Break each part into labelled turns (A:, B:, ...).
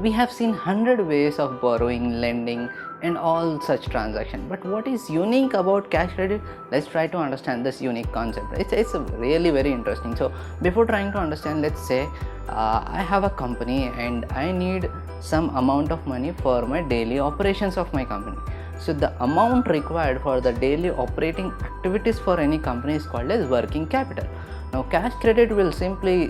A: we have seen 100 ways of borrowing, lending and all such transactions, but what is unique about cash credit? Let's try to understand this unique concept. It's really very interesting. So before trying to understand, let's say I have a company and I need some amount of money for my daily operations of my company. So the amount required for the daily operating activities for any company is called as working capital. Now cash credit will simply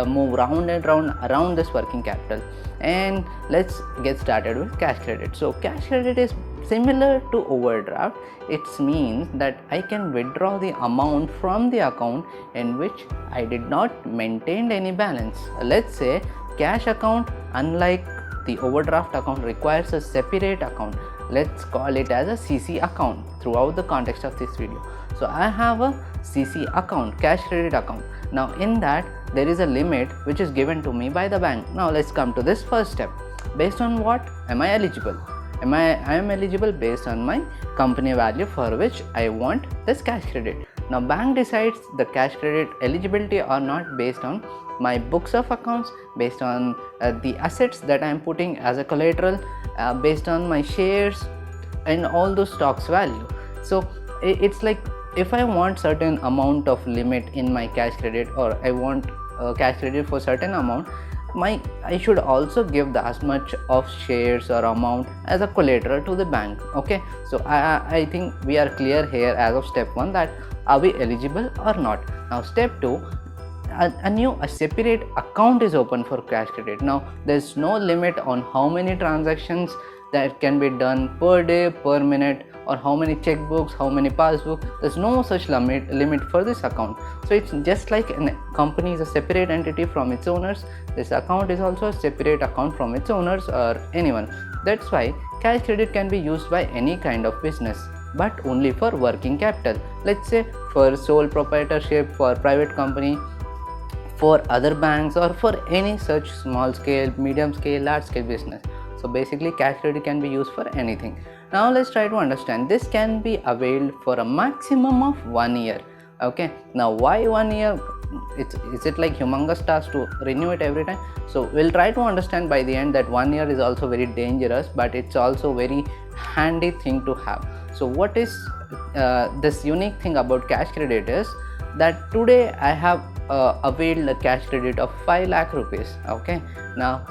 A: move round and round around this working capital, and let's get started with cash credit. So cash credit is similar to overdraft. It means that I can withdraw the amount from the account in which I did not maintain any balance. Let's say cash account, unlike the overdraft account, requires a separate account. Let's call it as a CC account throughout the context of this video. So I have a CC account, cash credit account. Now in that there is a limit which is given to me by the bank. Now let's come to this first step. Based on what am I eligible? I am eligible based on my company value for which I want this cash credit. Now bank decides the cash credit eligibility or not based on my books of accounts, based on the assets that I am putting as a collateral, based on my shares and all those stocks value. So it's like, if I want certain amount of limit in my cash credit, or I want cash credit for certain amount, I should also give as much of shares or amount as a collateral to the bank. Okay, so I think we are clear here as of step 1 that are we eligible or not. Now step 2, a separate account is open for cash credit. Now there's no limit on how many transactions that can be done per day, per minute, or how many checkbooks, how many passbooks. There's no such limit for this account. So it's just like a company is a separate entity from its owners, this account is also a separate account from its owners or anyone. That's why cash credit can be used by any kind of business, but only for working capital. Let's say for sole proprietorship, for private company, for other banks, or for any such small scale, medium scale, large scale business. So basically cash credit can be used for anything. Now let's try to understand. This can be availed for a maximum of 1 year. Okay, now why 1 year? Is it like humongous task to renew it every time? So we'll try to understand by the end that 1 year is also very dangerous, but it's also very handy thing to have. So what is this unique thing about cash credit is that today I have availed a cash credit of 5 lakh rupees. Okay, now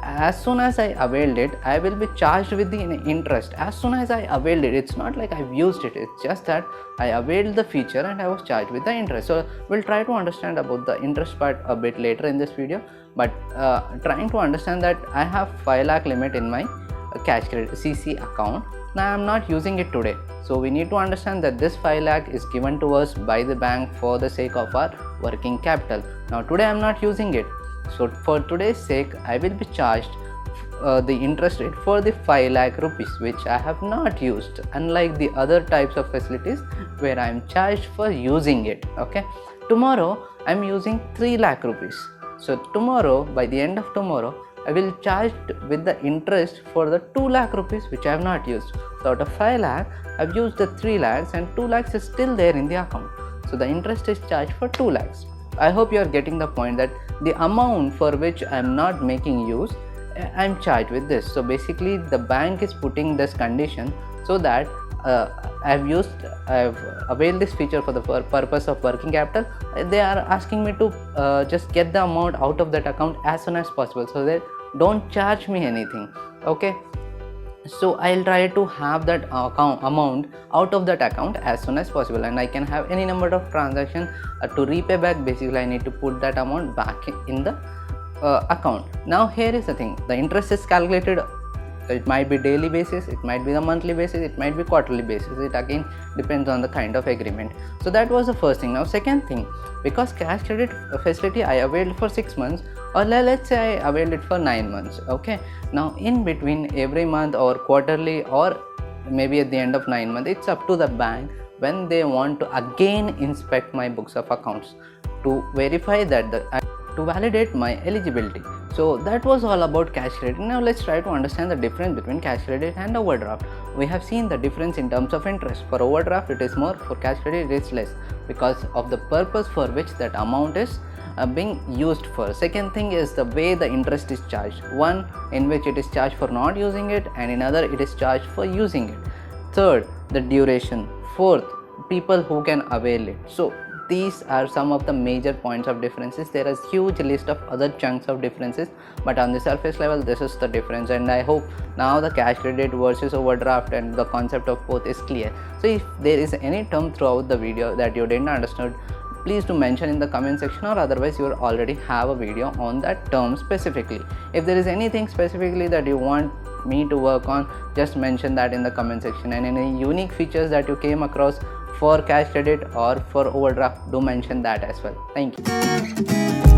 A: as soon as I availed it, I will be charged with the interest. As soon as I availed it, it's not like I've used it, it's just that I availed the feature and I was charged with the interest. So we'll try to understand about the interest part a bit later in this video, but trying to understand that I have 5 lakh limit in my cash credit CC account. Now I'm not using it today, so we need to understand that this 5 lakh is given to us by the bank for the sake of our working capital. Now today I'm not using it, so for today's sake I will be charged the interest rate for the 5 lakh rupees which I have not used, unlike the other types of facilities where I am charged for using it. Okay, tomorrow I am using 3 lakh rupees, so tomorrow, by the end of tomorrow, I will charge with the interest for the 2 lakh rupees which I have not used. So out of 5 lakh, I have used the 3 lakhs and 2 lakhs is still there in the account. So the interest is charged for 2 lakhs. I hope you are getting the point that the amount for which I am not making use, I am charged with this. So basically the bank is putting this condition so that I've availed this feature for the purpose of working capital. They are asking me to just get the amount out of that account as soon as possible, so they don't charge me anything. Okay, so I'll try to have that amount out of that account as soon as possible, and I can have any number of transactions to repay back. Basically I need to put that amount back in the account. Now here is the thing, the interest is calculated. It might be daily basis, it might be the monthly basis, it might be quarterly basis. It again depends on the kind of agreement. So that was the first thing. Now second thing, because cash credit facility I availed for 6 months, or let's say I availed it for 9 months. Okay, now in between every month or quarterly or maybe at the end of 9 months, it's up to the bank when they want to again inspect my books of accounts to verify that to validate my eligibility. So that was all about cash credit. Now let's try to understand the difference between cash credit and overdraft. We have seen the difference in terms of interest. For overdraft it is more, for cash credit it is less, because of the purpose for which that amount is being used for. Second thing is the way the interest is charged. One, in which it is charged for not using it, and in other it is charged for using it. Third, the duration. Fourth, people who can avail it. So these are some of the major points of differences. There is huge list of other chunks of differences, but on the surface level this is the difference, and I hope now the cash credit versus overdraft and the concept of both is clear. So if there is any term throughout the video that you didn't understand, please do mention in the comment section, or otherwise you will already have a video on that term specifically. If there is anything specifically that you want me to work on, just mention that in the comment section, and any unique features that you came across for cash credit or for overdraft, do mention that as well. Thank you.